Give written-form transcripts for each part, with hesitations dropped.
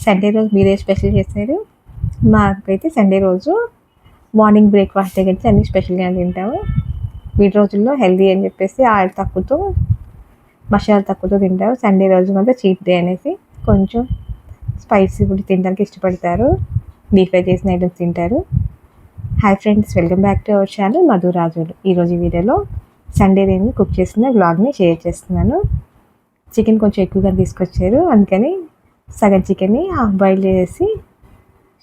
Sunday రోజు మీరే special చేశారు? మాకైతే సండే రోజు మార్నింగ్ బ్రేక్ఫాస్ట్ దగ్గర నుంచి అన్నీ స్పెషల్‌గా తింటాము. వీటి రోజుల్లో హెల్తీ అని చెప్పేసి ఆయిల్ తక్కువతో, మసాలా తక్కువతో తింటారు. సండే రోజు మాత్రం చీట్ డే అనేసి కొంచెం స్పైసీ ఫుడ్ తినడానికి ఇష్టపడతారు. డీప్ ఫ్రై చేసిన ఐటమ్స్ తింటారు. Hi friends, welcome back to our channel Madhu రాజులు. ఈరోజు ఈ వీడియోలో సండే నేను కుక్ చేసిన వ్లాగ్ని షేర్ చేస్తున్నాను. చికెన్ కొంచెం ఎక్కువగా తీసుకొచ్చారు, అందుకని సగం చికెన్ని హాఫ్ బాయిల్ చేసి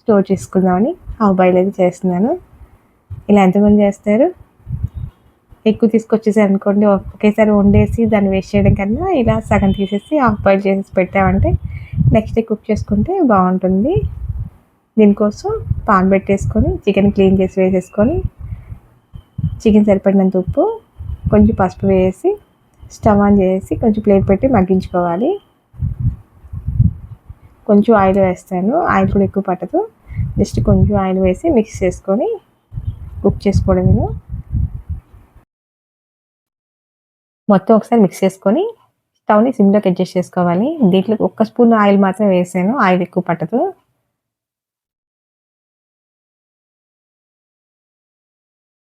స్టోర్ చేసుకుందామని హాఫ్ బాయిల్ అయితే చేస్తున్నాను. ఇలా ఎంతమంది చేస్తారు? ఎక్కువ తీసుకొచ్చేసారు అనుకోండి, ఒకేసారి వండేసి దాన్ని వేస్ట్ చేయడం కన్నా ఇలా సగం తీసేసి హాఫ్ బాయిల్ చేసి పెట్టామంటే నెక్స్ట్ డే కుక్ చేసుకుంటే బాగుంటుంది. దీనికోసం పాన్ పెట్టేసుకొని చికెన్ క్లీన్ చేసి వేసేసుకొని చికెన్ సరిపడినంత ఉప్పు, కొంచెం పసుపు వేసి స్టవ్ ఆన్ చేసి కొంచెం ప్లేట్ పెట్టి మగ్గించుకోవాలి. కొంచెం ఆయిల్ వేస్తాను, ఆయిల్ కూడా ఎక్కువ పట్టదు. జస్ట్ కొంచెం ఆయిల్ వేసి మిక్స్ చేసుకొని కుక్ చేసుకోవడమేను. మొత్తం ఒకసారి మిక్స్ చేసుకొని స్టవ్ని సిమ్లోకి అడ్జస్ట్ చేసుకోవాలి. దీంట్లో 1 స్పూన్ ఆయిల్ మాత్రం వేసాను, ఆయిల్ ఎక్కువ పట్టదు.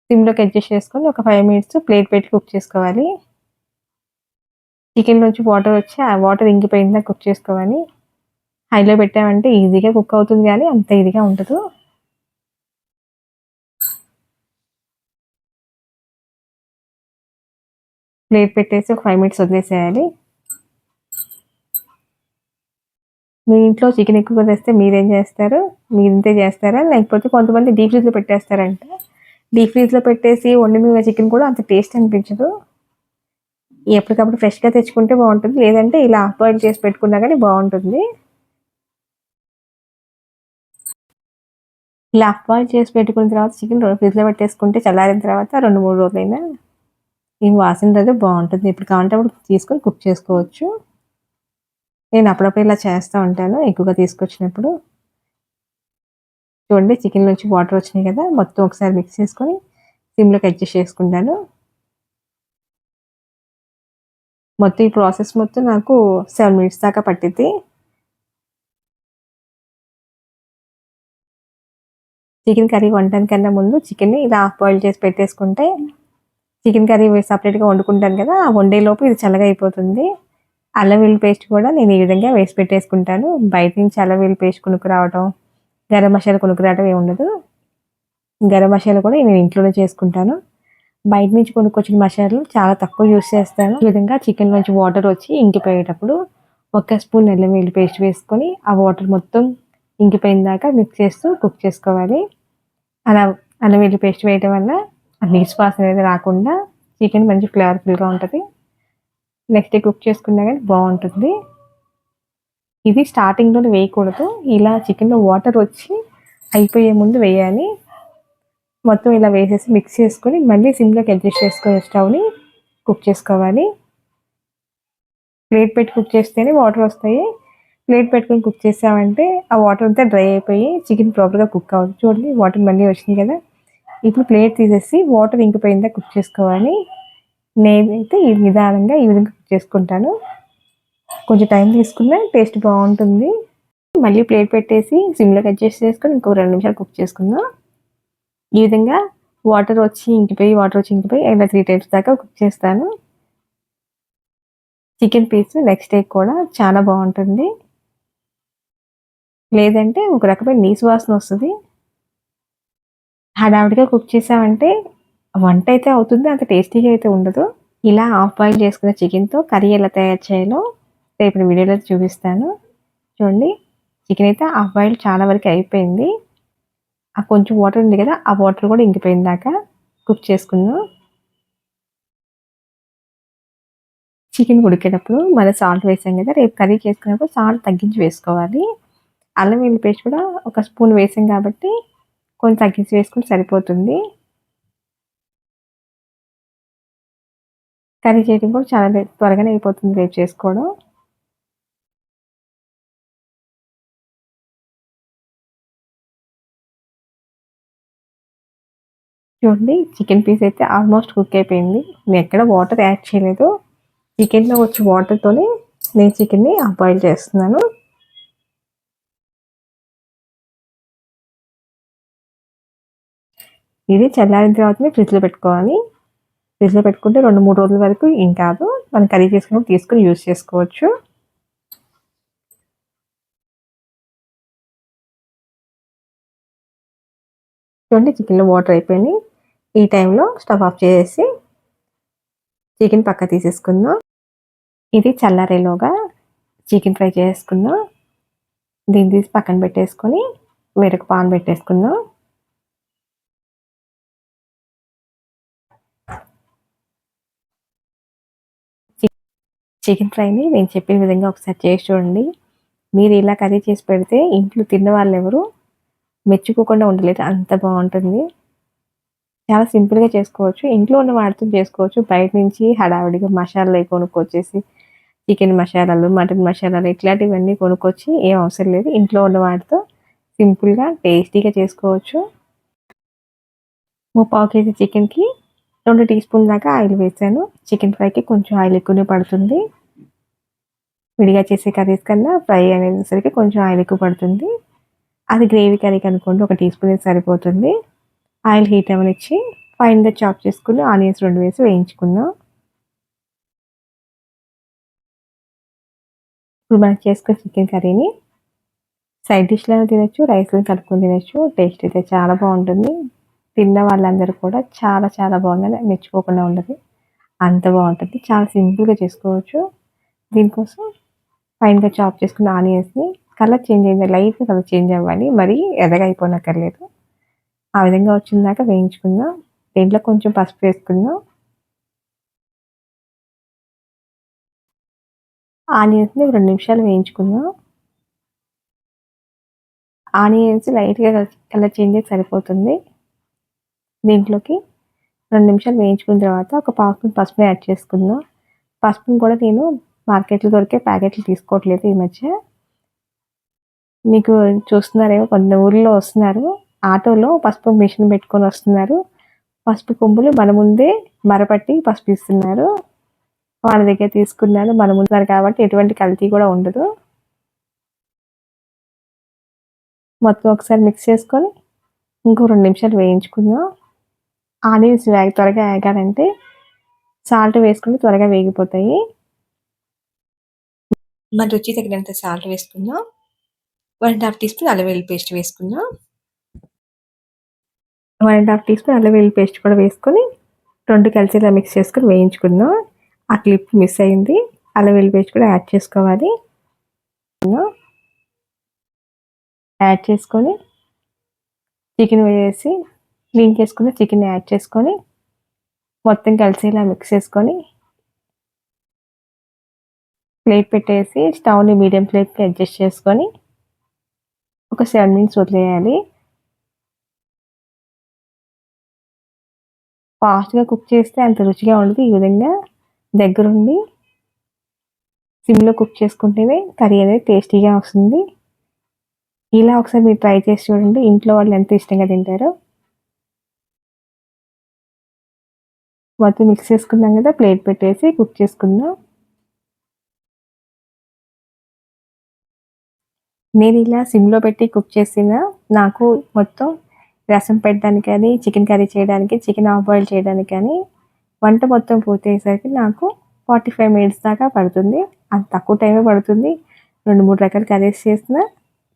సిమ్లోకి అడ్జస్ట్ చేసుకొని ఒక 5 మినిట్స్ ప్లేట్ పెట్టి కుక్ చేసుకోవాలి. చికెన్ నుంచి వాటర్ వచ్చి ఆ వాటర్ ఇంకిపోయిందా కుక్ చేసుకోవాలి. హైలో పెట్టామంటే ఈజీగా కుక్ అవుతుంది, కానీ అంత ఇదిగా ఉండదు. ప్లేట్ పెట్టేసి ఒక 5 మినిట్స్ వదిలేసేయాలి. మీ ఇంట్లో చికెన్ ఎక్కువగా తెస్తే మీరేం చేస్తారు? మీరు ఇంతే చేస్తారా? లేకపోతే కొంతమంది డీప్ ఫ్రీజ్లో పెట్టేస్తారంట. డీప్ ఫ్రీజ్లో పెట్టేసి వండిన చికెన్ కూడా అంత టేస్ట్ అనిపించదు. ఎప్పటికప్పుడు ఫ్రెష్గా తెచ్చుకుంటే బాగుంటుంది, లేదంటే ఇలా హాఫ్ బాయిల్ చేసి పెట్టుకున్నా కానీ బాగుంటుంది. ఇలా హాఫ్ బాయిల్ చేసి పెట్టుకున్న తర్వాత చికెన్ ఫ్రిడ్జ్లో పెట్టేసుకుంటే చల్లారిన తర్వాత 2-3 రోజులైనా ఈ వాసన అయితే బాగుంటుంది. ఇప్పుడు కావాలంటే అప్పుడు తీసుకొని కుక్ చేసుకోవచ్చు. నేను అప్పుడప్పుడు ఇలా చేస్తూ ఉంటాను ఎక్కువగా తీసుకొచ్చినప్పుడు. చూడండి, చికెన్ నుంచి వాటర్ వచ్చినాయి కదా, మొత్తం ఒకసారి మిక్స్ చేసుకొని సిమ్లోకి అడ్జస్ట్ చేసుకుంటాను. మొత్తం ఈ ప్రాసెస్ మొత్తం నాకు 7 మినిట్స్ దాకా పట్టింది. చికెన్ కర్రీ వండడానికన్నా ముందు చికెన్ని ఇలా హాఫ్ బాయిల్ చేసి పెట్టేసుకుంటే చికెన్ కర్రీ సపరేట్గా వండుకుంటాను కదా, ఆ వండేలోపు ఇది చల్లగా అయిపోతుంది. అల్లం వెల్లుల్లి పేస్ట్ కూడా నేను ఈ విధంగా వేసి పెట్టేసుకుంటాను. బయట నుంచి అల్లం వెల్లుల్లి పేస్ట్ కొనుక్కురావడం, గరం మసాలా కొనుక్కురావడం ఏమి ఉండదు. గరం మసాలా కూడా నేను ఇంట్లోనే చేసుకుంటాను. బయట నుంచి కొనుక్కొచ్చిన మసాలాలు చాలా తక్కువ యూస్ చేస్తాను. ఈ విధంగా చికెన్ నుంచి వాటర్ వచ్చి ఇంకిపోయేటప్పుడు 1 స్పూన్ అల్లం వెల్లుల్లి పేస్ట్ వేసుకొని ఆ వాటర్ మొత్తం ఇంకిపోయిన దాకా మిక్స్ చేస్తూ కుక్ చేసుకోవాలి. అలా అల్లం వెల్లుల్లి పేస్ట్ వేయడం వల్ల ఆ నీచు వాసన అనేది రాకుండా చికెన్ మంచి ఫ్లేవర్ఫుల్గా ఉంటుంది. నెక్స్ట్ డే కుక్ చేసుకున్నా కానీ బాగుంటుంది. ఇది స్టార్టింగ్లోనే వేయకూడదు, ఇలా చికెన్లో వాటర్ వచ్చి అయిపోయే ముందు వేయాలి. మొత్తం ఇలా వేసేసి మిక్స్ చేసుకొని మళ్ళీ సిమ్లోకి అడ్జస్ట్ చేసుకొని స్టవ్ని కుక్ చేసుకోవాలి. ప్లేట్ పెట్టి కుక్ చేస్తేనే వాటర్ వస్తాయి. ప్లేట్ పెట్టుకొని కుక్ చేసామంటే ఆ వాటర్ అంతా డ్రై అయిపోయి చికెన్ ప్రాపర్గా కుక్ అవ్వదు. చూడండి, వాటర్ మళ్ళీ వచ్చినాయి కదా. ఇప్పుడు ప్లేట్ తీసేసి వాటర్ ఇంకిపోయిందా కుక్ చేసుకోవాలి. నేనైతే ఈ విధానంగా ఈ విధంగా కుక్ చేసుకుంటాను. కొంచెం టైం తీసుకున్నా టేస్ట్ బాగుంటుంది. మళ్ళీ ప్లేట్ పెట్టేసి సిమ్లోకి అడ్జస్ట్ చేసుకొని ఇంకో 2 నిమిషాలు కుక్ చేసుకుందాం. ఈ విధంగా వాటర్ వచ్చి ఇంకిపోయి ఇలా 3 టైమ్స్ దాకా కుక్ చేస్తాను. చికెన్ పీస్ నెక్స్ట్ డే కూడా చాలా బాగుంటుంది, లేదంటే ఒక రకమైన నీసు వాసన వస్తుంది. హడావిడిగా కుక్ చేసామంటే వంట అయితే అవుతుంది, అంత టేస్టీగా అయితే ఉండదు. ఇలా హాఫ్ బాయిల్ చేసుకున్న చికెన్తో కర్రీ ఎలా తయారు చేయాలో రేపు వీడియోలో చూపిస్తాను. చూడండి, చికెన్ అయితే హాఫ్ బాయిల్ చాలా వరకు అయిపోయింది. ఆ కొంచెం వాటర్ ఉంది కదా, ఆ వాటర్ కూడా ఇంకిపోయిన దాకా కుక్ చేసుకుందాం. చికెన్ ఉడికేటప్పుడు మళ్ళీ సాల్ట్ వేసాం కదా, రేపు కర్రీ చేసుకున్నప్పుడు సాల్ట్ తగ్గించి వేసుకోవాలి. అల్లం వెల్లుల్లి పేస్ట్ కూడా 1 స్పూన్ వేసాం కాబట్టి కొంచెం తగ్గించి వేసుకుంటే సరిపోతుంది. కర్రీ చేయడం కూడా చాలా త్వరగానే అయిపోతుంది రేపు చేసుకోవడం. చూడండి, చికెన్ పీస్ అయితే ఆల్మోస్ట్ కుక్ అయిపోయింది. నేను ఎక్కడ వాటర్ యాడ్ చేయలేదు. చికెన్లో వచ్చే వాటర్తోనే నేను చికెన్ని హాఫ్ బాయిల్ చేస్తున్నాను. ఇది చల్లారిన తర్వాతనే ఫ్రిడ్జ్‌లో పెట్టుకోవాలి. ఫ్రిడ్జ్‌లో పెట్టుకుంటే 2, 3 రోజుల వరకు ఏం కాదు. మనం కర్రీ చేసుకున్నప్పుడు తీసుకొని యూజ్ చేసుకోవచ్చు. చూడండి చికెన్‌లో వాటర్ అయిపోయినాయి. ఈ టైంలో స్టవ్ ఆఫ్ చేసేసి చికెన్ పక్కకు తీసేసుకుందాం. ఇది చల్లారేలోగా చికెన్ ఫ్రై చేసుకుందాం. దీన్ని తీసి పక్కన పెట్టేసుకొని వేరొక పాన్ పెట్టేసుకుందాం. చికెన్ ఫ్రైని నేను చెప్పిన విధంగా ఒకసారి చేసి చూడండి. మీరు ఇలా కర్రీ చేసి పెడితే ఇంట్లో తిన్న వాళ్ళెవరు మెచ్చుకోకుండా ఉండలేరు. అంత బావుంటుంది. చాలా సింపుల్‌గా చేసుకోవచ్చు. ఇంట్లో ఉన్న వాటితో చేసుకోవచ్చు. బయట నుంచి హడావిడిగా మసాలాలయి కొనుక్కొచ్చేసి చికెన్ మసాలాలు, మటన్ మసాలాలు ఇట్లాంటివన్నీ కొనుక్కొచ్చి ఏం అవసరం లేదు. ఇంట్లో ఉన్న వాటితో సింపుల్‌గా, టేస్టీగా చేసుకోవచ్చు. పావు కేజీ చికెన్‌కి 2 టీ స్పూన్ల దాకా ఆయిల్ వేసాను. చికెన్ ఫ్రైకి కొంచెం ఆయిల్ ఎక్కువనే పడుతుంది. విడిగా చేసే కర్రీస్ కన్నా ఫ్రై అనేసరికి కొంచెం ఆయిల్ ఎక్కువ పడుతుంది. అది గ్రేవీ కర్రీకి అనుకోండి ఒక టీ స్పూన్ సరిపోతుంది. ఆయిల్ హీట్ అవ్వనిచ్చి ఫైన్‌గా చాప్ చేసుకుని ఆనియన్స్ 2 వేసి వేయించుకుందాం. ఇప్పుడు మనం చేసుకున్న చికెన్ కర్రీని సైడ్ డిష్‌లాగా తినొచ్చు, రైస్‌లో కలుపుకొని తినొచ్చు. టేస్ట్ అయితే చాలా బావుంటుంది. తిన్న వాళ్ళందరూ కూడా చాలా చాలా బావుందని మెచ్చుకోకుండా ఉండదు. అంత బావుంటది. చాలా సింపుల్‌గా చేసుకోవచ్చు. దీనికోసం ఫైన్‌గా చాప్ చేసుకున్న ఆనియన్స్‌ని కలర్ చేంజ్ అయింది. లైట్‌గా కలర్ చేంజ్ అవ్వాలి. మరీ ఎర్రగా అయిపోనక్కర్లేదు. ఆ విధంగా వచ్చిందాక వేయించుకుందాం. దీంట్లో కొంచెం పసుపు వేసుకుందాం. ఆనియన్స్‌ని 2 నిమిషాలు వేయించుకుందాం. ఆనియన్స్ లైట్‌గా కలర్ చేంజ్ అయితే సరిపోతుంది. దీంట్లోకి 2 నిమిషాలు వేయించుకున్న తర్వాత ఒక పావు స్పూన్ పసుపుని యాడ్ చేసుకుందాం. పసుపుని కూడా నేను మార్కెట్‌లో దొరికే ప్యాకెట్లు తీసుకోవట్లేదు ఈ మధ్య. మీకు చూస్తున్నారేమో కొన్ని ఊర్లో వస్తున్నారు. ఆటోలో పసుపు మిషన్ పెట్టుకొని వస్తున్నారు. పసుపు కొమ్ములు మన ముందే మరపట్టి పసుపు ఇస్తున్నారు. వాళ్ళ దగ్గర తీసుకున్నాను. మన ముందున్నారు కాబట్టి ఎటువంటి కల్తీ కూడా ఉండదు. మొత్తం ఒకసారి మిక్స్ చేసుకొని ఇంకో 2 నిమిషాలు వేయించుకుందాం. ఆనియన్స్ త్వరగా ఏగాలంటే సాల్ట్ వేసుకుంటే త్వరగా వేగిపోతాయి. మన రుచి తగినంత సాల్ట్ వేసుకుందాం. 1 ½ టీ స్పూన్ అల్లం వెల్లుల్లి పేస్ట్ వేసుకుందాం. 1 ½ టీ స్పూన్ అల్లం వెల్లుల్లి పేస్ట్ కూడా వేసుకొని 2 కలిసేలా మిక్స్ చేసుకొని వేయించుకుందాం. ఆ క్లిప్ మిస్ అయింది. అల్లం వెల్లుల్లి పేస్ట్ కూడా యాడ్ చేసుకోవాలి. యాడ్ చేసుకొని చికెన్ వేసి క్లీన్ చేసుకున్న చికెన్ యాడ్ చేసుకొని మొత్తం కలిసేలా మిక్స్ చేసుకొని ప్లేట్ పెట్టేసి స్టవ్‌ని మీడియం ఫ్లేమ్‌కి అడ్జస్ట్ చేసుకొని ఒక 7 మినిట్స్ వదిలేయాలి. ఫాస్ట్‌గా కుక్ చేస్తే అంత రుచిగా ఉండదు. ఈ విధంగా దగ్గరుండి సిమ్‌లో కుక్ చేసుకుంటేనే కర్రీ అనేది టేస్టీగా వస్తుంది. ఇలా ఒకసారి మీరు ట్రై చేసి చూడండి. ఇంట్లో వాళ్ళు ఎంత ఇష్టంగా తింటారో. మొత్తం మిక్స్ చేసుకున్నాం కదా! ప్లేట్ పెట్టేసి కుక్ చేసుకుందాం. నేను ఇలా సిమ్‌లో పెట్టి కుక్ చేసిన నాకు మొత్తం రసం పెట్టడానికి కానీ, చికెన్ కర్రీ చేయడానికి, చికెన్ హాఫ్ బాయిల్ చేయడానికి కానీ వంట మొత్తం పూర్తయ్యేసరికి నాకు 45 మినిట్స్ దాకా పడుతుంది. అంత తక్కువ టైమే పడుతుంది. 2, 3 రకాల కర్రీస్ చేసినా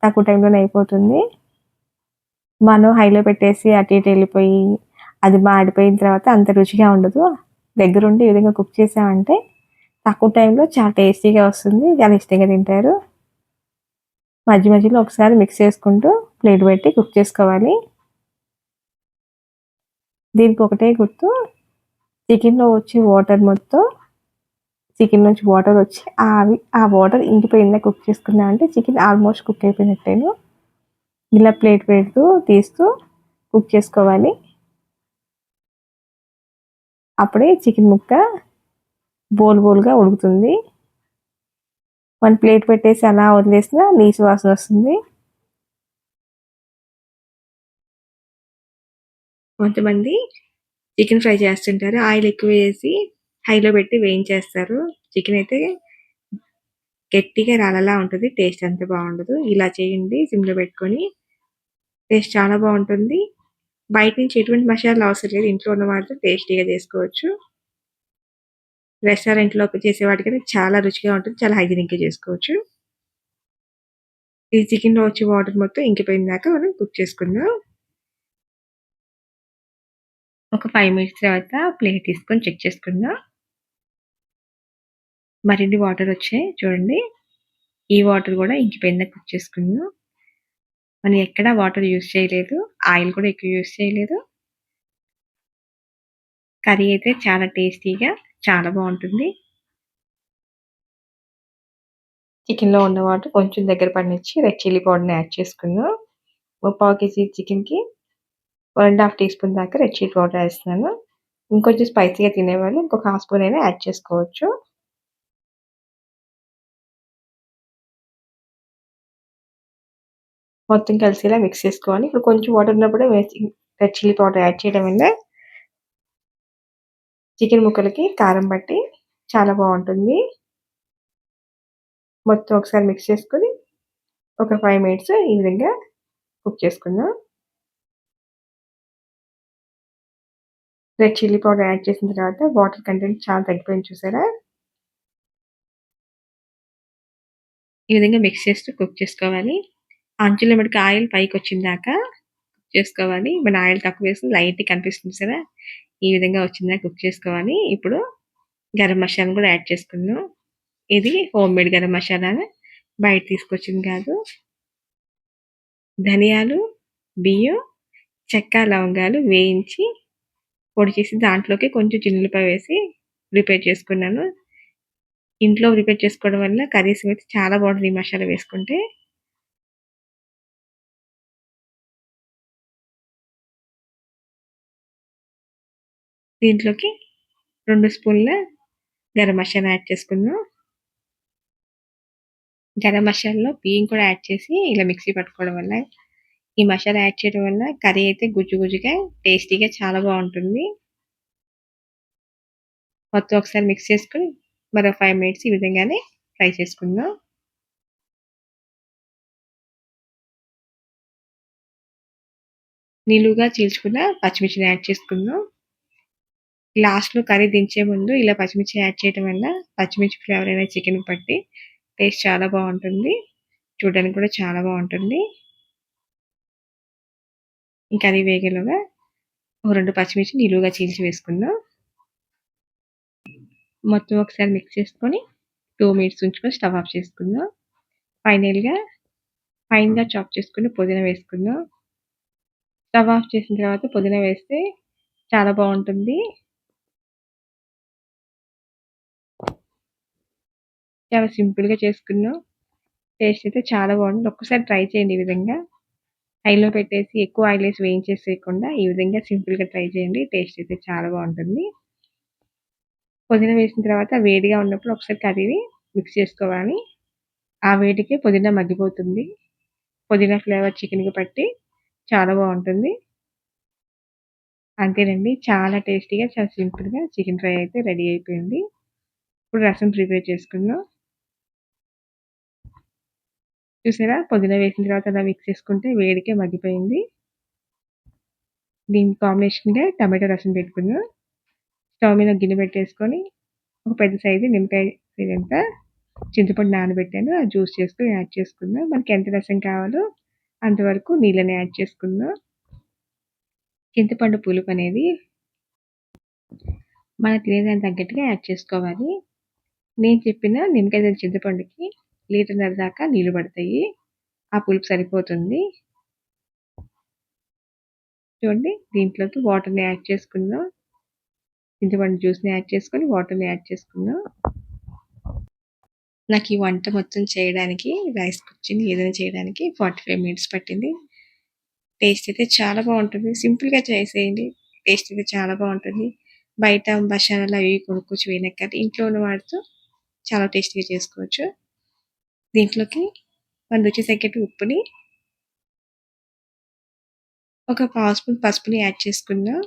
తక్కువ టైంలోనే అయిపోతుంది. మనం హైలో పెట్టేసి అటు ఇటు వెళ్ళిపోయి అది మాడిపోయిన తర్వాత అంత రుచిగా ఉండదు. దగ్గరుండి ఈ విధంగా కుక్ చేసామంటే తక్కువ టైంలో చాలా టేస్టీగా వస్తుంది. చాలా ఇష్టంగా తింటారు. మధ్య మధ్యలో ఒకసారి మిక్స్ చేసుకుంటూ ప్లేట్ పెట్టి కుక్ చేసుకోవాలి. దీనికి ఒకటే గుర్తు చికెన్‌లో వచ్చే వాటర్ మొత్తం చికెన్ నుంచి వాటర్ వచ్చి ఆ వాటర్ ఇంకిపోయిందా కుక్ చేసుకున్నామంటే చికెన్ ఆల్మోస్ట్ కుక్ అయిపోయినట్టేను. ఇలా ప్లేట్ పెడుతూ తీస్తూ కుక్ చేసుకోవాలి. అప్పుడే చికెన్ ముక్క బోలుగా ఉడుకుతుంది. మనం ప్లేట్ పెట్టేసి అలా వదిలేసినా నీసు వాసన వస్తుంది. కొంతమంది చికెన్ ఫ్రై చేస్తుంటారు. ఆయిల్ ఎక్కువ వేసి హైలో పెట్టి వేయించేస్తారు. చికెన్ అయితే గట్టిగా రాళ్ళలా ఉంటది. టేస్ట్ అంత బాగుండదు. ఇలా చేయండి సిమ్‌లో పెట్టుకొని. టేస్ట్ చాలా బాగుంటుంది. బయట నుంచి ఎటువంటి మసాలాలు అవసరం లేదు. ఇంట్లో ఉన్న వాటితో టేస్టీగా చేసుకోవచ్చు. రెస్టారెంట్‌లో చేసే వాటికన్నా చాలా రుచిగా ఉంటుంది. చాలా హైజీనిక్‌గా చేసుకోవచ్చు. ఈ చికెన్‌లో వచ్చే వాటర్ మొత్తం ఇంకిపోయిన దాకా మనం కుక్ చేసుకుందాం. ఒక 5 మినిట్స్ తర్వాత ప్లేట్ తీసుకొని చెక్ చేసుకుందాం. మరిన్ని వాటర్ వచ్చాయి చూడండి. ఈ వాటర్ కూడా ఇంకిపోయిందా కుక్ చేసుకుందాం. మనం ఎక్కడ వాటర్ యూజ్ చేయలేదు. ఆయిల్ కూడా ఎక్కువ యూజ్ చేయలేదు. కర్రీ అయితే చాలా టేస్టీగా చాలా బాగుంటుంది. చికెన్‌లో ఉన్న వాటర్ కొంచెం దగ్గర పడనిచ్చి రెడ్ చిల్లీ పౌడర్‌ని యాడ్ చేసుకుందాం. ఒక పావు కేజీ చికెన్‌కి 1 ½ టీ స్పూన్ దాకా రెడ్ చిల్లీ పౌడర్ వేస్తున్నాను. ఇంకొంచెం స్పైసీగా తినేవాళ్ళు ఇంకొక హాఫ్ స్పూన్ అయినా యాడ్ చేసుకోవచ్చు. మొత్తం కలిసేలా మిక్స్ చేసుకోవాలి. ఇప్పుడు కొంచెం వాటర్ ఉన్నప్పుడే రెడ్ చిల్లీ పౌడర్ యాడ్ చేయడం వల్ల చికెన్ ముక్కలకి కారం పట్టి చాలా బాగుంటుంది. మొత్తం ఒకసారి మిక్స్ చేసుకొని ఒక 5 మినిట్స్ ఈ విధంగా కుక్ చేసుకుందాం. రెడ్ చిల్లీ పౌడర్ యాడ్ చేసిన తర్వాత వాటర్ కంటెంట్ చాలా తగ్గిపోయింది చూసారా? ఈ విధంగా మిక్స్ చేస్తూ కుక్ చేసుకోవాలి. అంచుల మటుకు ఆయిల్ పైకొచ్చిందాకా కుక్ చేసుకోవాలి. మన ఆయిల్ తక్కువ వేసి లైట్‌గా కనిపిస్తుంది చూసారా? ఈ విధంగా వచ్చిందాకా కుక్ చేసుకోవాలి. ఇప్పుడు గరం మసాలాను కూడా యాడ్ చేసుకుందాం. ఇది హోమ్ మేడ్ గరం మసాలా బయట తీసుకొచ్చింది కాదు. ధనియాలు, బియ్యం, చెక్క, లవంగాలు వేయించి పొడి చేసి దాంట్లోకి కొంచెం చిన్నులపాయ వేసి ప్రిపేర్ చేసుకున్నాను. ఇంట్లో ప్రిపేర్ చేసుకోవడం వల్ల కర్రీస్ అయితే చాలా బాగుంటుంది ఈ మసాలా వేసుకుంటే. దీంట్లోకి 2 స్పూన్ల గరం మసాలా యాడ్ చేసుకుందాం. గరం మసాలాలో బియ్యం కూడా యాడ్ చేసి ఇలా మిక్సీ పట్టుకోవడం వల్ల ఈ మసాలా యాడ్ చేయడం వల్ల కర్రీ అయితే గుజ్జు గుజ్జుగా టేస్టీగా చాలా బాగుంటుంది. మొత్తం ఒకసారి మిక్స్ చేసుకొని మరో 5 మినిట్స్ ఈ విధంగానే ఫ్రై చేసుకుందాం. నిలువుగా చీల్చుకున్న పచ్చిమిర్చిని యాడ్ చేసుకుందాం. లాస్ట్‌లో కర్రీ దించే ముందు ఇలా పచ్చిమిర్చి యాడ్ చేయడం వల్ల పచ్చిమిర్చి ఫ్లేవర్ అనేది చికెన్‌కి పట్టి టేస్ట్ చాలా బాగుంటుంది. చూడడానికి కూడా చాలా బాగుంటుంది. ఈ కర్రీ వేగేలోగా ఓ 2 పచ్చిమిర్చి నిలువుగా చీల్చి వేసుకుందాం. మొత్తం ఒకసారి మిక్స్ చేసుకొని 2 మినిట్స్ ఉంచుకొని స్టవ్ ఆఫ్ చేసుకుందాం. ఫైనల్‌గా ఫైన్‌గా చాప్ చేసుకున్న పుదీనా వేసుకుందాం. స్టవ్ ఆఫ్ చేసిన తర్వాత పుదీనా వేస్తే చాలా బాగుంటుంది. చాలా సింపుల్‌గా చేసుకున్నాం. టేస్ట్ అయితే చాలా బాగుంటుంది. ఒక్కసారి ట్రై చేయండి ఈ విధంగా. హైలో పెట్టేసి ఎక్కువ ఆయిల్ వేసి వేయించేసేయకుండా ఈ విధంగా సింపుల్‌గా ట్రై చేయండి. టేస్ట్ అయితే చాలా బాగుంటుంది. పుదీనా వేసిన తర్వాత వేడిగా ఉన్నప్పుడు ఒకసారి కర్రీని మిక్స్ చేసుకోవాలి. ఆ వేడికి పుదీనా మగ్గిపోతుంది. పుదీనా ఫ్లేవర్ చికెన్‌కి పట్టి చాలా బాగుంటుంది. అంతేనండి. చాలా టేస్టీగా, చాలా సింపుల్‌గా చికెన్ ఫ్రై అయితే రెడీ అయిపోయింది. ఇప్పుడు రసం ప్రిపేర్ చేసుకుందాం. చూసారా? పుదీనా వేసిన తర్వాత అలా మిక్స్ చేసుకుంటే వేడికే మగ్గిపోయింది. దీనికి కాంబినేషన్‌గా టమాటో రసం పెట్టుకుందాం. స్టవ్ మీద గిన్నె పెట్టేసుకొని ఒక పెద్ద సైజు నిమ్మకాయ సైజంత చింతపండు నానబెట్టాను. అది జ్యూస్ చేసుకొని యాడ్ చేసుకుందాం. మనకి ఎంత రసం కావాలో అంతవరకు నీళ్ళని యాడ్ చేసుకుందాం. చింతపండు పులుపు అనేది మన తినేదానికి తగ్గట్టుగా యాడ్ చేసుకోవాలి. నేను చెప్పిన నిమ్మకాయ సైజు చింతపండుకి లీటర్‌న్నర దాకా నీళ్లు పడతాయి. ఆ పులుపు సరిపోతుంది. చూడండి దీంట్లోకి వాటర్‌ని యాడ్ చేసుకుందాం. చింతపండు జ్యూస్‌ని యాడ్ చేసుకొని వాటర్‌ని యాడ్ చేసుకుందాం. నాకు ఈ వంట మొత్తం చేయడానికి రైస్ కుకింగ్ ఏదైనా చేయడానికి 45 మినిట్స్ పట్టింది. టేస్ట్ అయితే చాలా బాగుంటుంది. సింపుల్‌గా చేసేయండి. టేస్ట్ అయితే చాలా బాగుంటుంది. బయట మసాలాలు అవి కొనుక్కొచ్చి వేయనక్కర్లేదు. ఇంట్లో ఉన్న వాటితో చాలా టేస్టీగా చేసుకోవచ్చు. దీంట్లోకి మన రుచి తగ్గట్టు ఉప్పుని, ఒక పావు స్పూన్ పసుపుని యాడ్ చేసుకుందాం.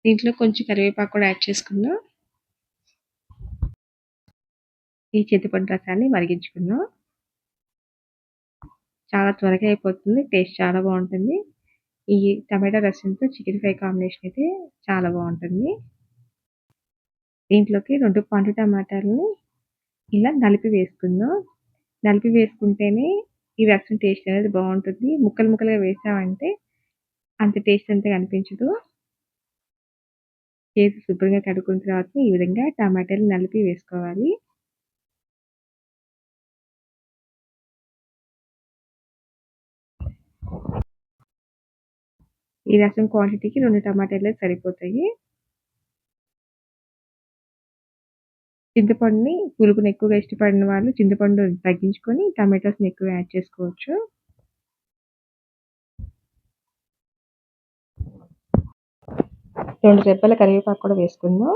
దీంట్లో కొంచెం కరివేపాకు కూడా యాడ్ చేసుకుందాం. ఈ చింతపండు రసాన్ని మరిగించుకుందాం. చాలా త్వరగా అయిపోతుంది. టేస్ట్ చాలా బావుంటుంది. ఈ టమాటా రసంతో చికెన్ ఫ్రై కాంబినేషన్ అయితే చాలా బావుంటుంది. దీంట్లోకి 2 పండు టమాటాలని ఇలా నలిపి వేసుకుందాం. నలిపి వేసుకుంటేనే ఈ రసం టేస్ట్ అనేది బావుంటుంది. ముక్కలు ముక్కలుగా వేసామంటే అంత టేస్ట్ అంతగా అనిపించదు. చేసి శుభ్రంగా కడుక్కున్న తర్వాత ఈ విధంగా టమాటాలు నలిపి వేసుకోవాలి. ఈ రసం క్వాంటిటీకి 2 టమాటాలే సరిపోతాయి. చింతపండుని పులుపుని ఎక్కువగా ఇష్టపడిన వాళ్ళు చింతపండు తగ్గించుకొని టమాటోస్‌ని ఎక్కువ యాడ్ చేసుకోవచ్చు. 2 రెబ్బల కరివేపాకు కూడా వేసుకుందాం.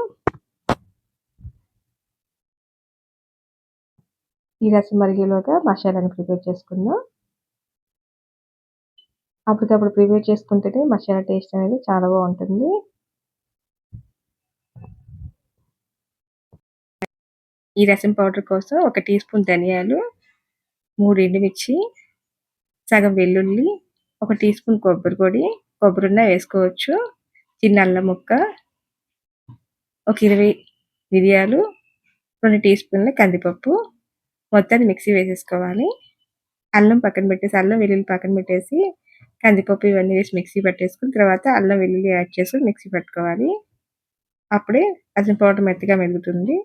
ఈ రసం మరిగేలోగా మసాలాని ప్రిపేర్ చేసుకుందాం. అప్పటికప్పుడు ప్రిపేర్ చేసుకుంటేనే మసాలా టేస్ట్ అనేది చాలా బావుంటుంది. ఈ రసం పౌడర్ కోసం 1 టీ స్పూన్ ధనియాలు, 3 ఎండుమిర్చి, సగం వెల్లుల్లి, 1 టీ స్పూన్ కొబ్బరి పొడి, కొబ్బరున్నా వేసుకోవచ్చు. చిన్న అల్లం ముక్క, ఒక 20 మిరియాలు, 2 టీ స్పూన్ల కందిపప్పు మొత్తాన్ని మిక్సీ వేసేసుకోవాలి. అల్లం వెల్లుల్లి పక్కన పెట్టేసి కందిపప్పు ఇవన్నీ వేసి మిక్సీ పట్టేసుకుని తర్వాత అల్లం వెల్లుల్లి యాడ్ చేసుకొని మిక్సీ పట్టుకోవాలి. అప్పుడే రసం పౌడర్ మెత్తగా మెరుగుతుంది.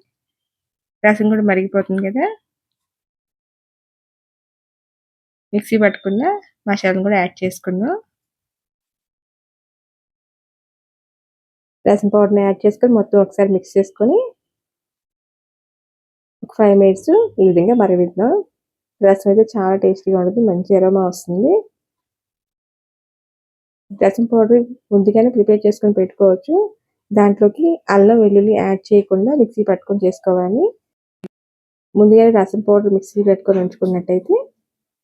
రసం కూడా మరిగిపోతుంది కదా. మిక్సీ పట్టుకున్న మసాలాను కూడా యాడ్ చేసుకుందాం. రసం పౌడర్ని యాడ్ చేసుకొని మొత్తం ఒకసారి మిక్స్ చేసుకొని ఒక 5 మినిట్స్ ఈ విధంగా మరగనిద్దాం. రసం అయితే చాలా టేస్టీగా ఉంటుంది. మంచి అరోమా వస్తుంది. రసం పౌడర్ ముందుగానే ప్రిపేర్ చేసుకొని పెట్టుకోవచ్చు. దాంట్లోకి అల్లం వెల్లుల్లి యాడ్ చేయకుండా మిక్సీ పట్టుకొని చేసుకోవాలి. ముందుగానే రసం పౌడర్ మిక్సీ పెట్టుకొని ఉంచుకున్నట్టయితే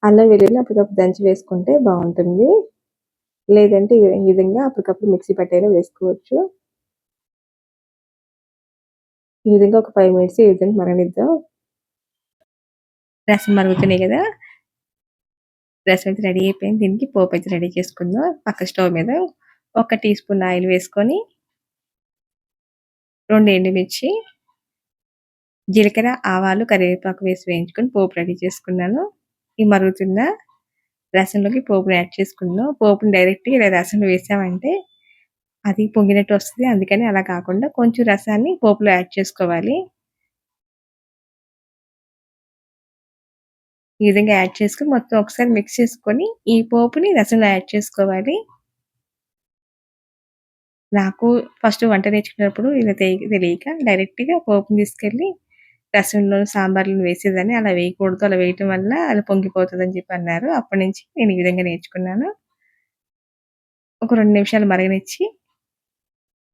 అల్లం వెల్లుల్లి అప్పటికప్పుడు దంచి వేసుకుంటే బాగుంటుంది. లేదంటే ఈ విధంగా అప్పటికప్పుడు మిక్సీ పట్టైనా వేసుకోవచ్చు. ఈ విధంగా ఒక 5 మినిట్స్ ఈ విధంగా మరగనిద్దాం. రసం మరుగుతున్నాయి కదా. రసం అయితే రెడీ అయిపోయింది. దీనికి పోపు అయితే రెడీ చేసుకుందాం. పక్క స్టవ్ మీద 1 టీ స్పూన్ ఆయిల్ వేసుకొని 2 ఎండుమిర్చి, జీలకర్ర, ఆవాలు, కరివేపాకు వేసి వేయించుకొని పోపు రెడీ చేసుకున్నాను. ఈ మరుగుతున్న రసంలోకి పోపుని యాడ్ చేసుకుందాం. పోపుని డైరెక్ట్‌గా ఇలా రసంలో వేసామంటే అది పొంగినట్టు వస్తుంది. అందుకని అలా కాకుండా కొంచెం రసాన్ని పోపులో యాడ్ చేసుకోవాలి. ఈ విధంగా యాడ్ చేసుకొని మొత్తం ఒకసారి మిక్స్ చేసుకొని ఈ పోపుని రసంలో యాడ్ చేసుకోవాలి. నాకు ఫస్ట్ వంట నేర్చుకునేటప్పుడు ఇలా తెలియక డైరెక్ట్‌గా పోపుని తీసుకెళ్ళి రసంలో, సాంబార్‌లో వేసేదాన్ని. అలా వేయకూడదు. అలా వేయటం వల్ల అది పొంగిపోతదని చెప్పి అన్నారు. అప్పటినుంచి నేను ఈ విధంగా నేర్చుకున్నాను. ఒక 2 నిమిషాలు మరగనిచ్చి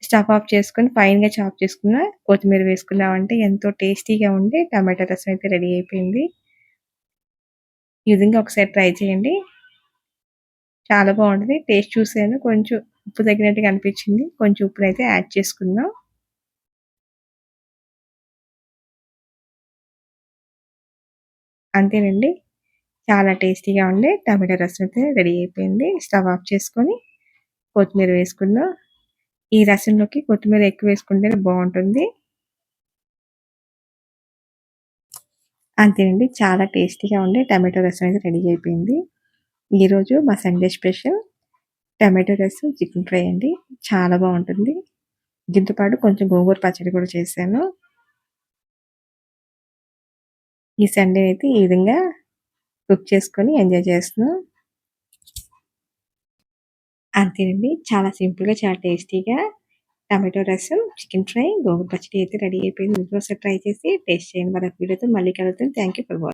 స్టవ్ ఆఫ్ చేసుకొని ఫైన్‌గా చాప్ చేసుకున్న కొత్తిమీర వేసుకున్నామంటే ఎంతో టేస్టీగా ఉండే టమాటా రసం అయితే రెడీ అయిపోయింది. ఈ విధంగా ఒకసారి ట్రై చేయండి. చాలా బాగుంటది. టేస్ట్ చూసాను. కొంచెం ఉప్పు తగ్గినట్టుగా అనిపించింది. కొంచెం ఉప్పునైతే యాడ్ చేసుకుందాం. అంతేనండి. చాలా టేస్టీగా ఉండే టమాటా రసం అయితే రెడీ అయిపోయింది. స్టవ్ ఆఫ్ చేసుకొని కొత్తిమీర వేసుకుందాం. ఈ రసంలోకి కొత్తిమీర ఎక్కువ వేసుకుంటేనే బాగుంటుంది. అంతేనండి. చాలా టేస్టీగా ఉండే టమాటో రసం అయితే రెడీ అయిపోయింది. ఈరోజు మా సండే స్పెషల్ టమాటో రసం, చికెన్ ఫ్రై అండి. చాలా బాగుంటుంది. దీంతో పాటు కొంచెం గోంగూర పచ్చడి కూడా చేశాను. ఈ సండే అయితే ఈ విధంగా కుక్ చేసుకొని ఎంజాయ్ చేస్తున్నాం. అంతేనండి. చాలా సింపుల్‌గా, చాలా టేస్టీగా టమాటో రసం, చికెన్ ఫ్రై, గోంగూర పచ్చడి అయితే రెడీ అయిపోయింది. మీరు ఒకసారి ట్రై చేసి టేస్ట్ చేయండి. మరొక వీడియోతో మళ్ళీ కలుద్దాం. Thank you for watching.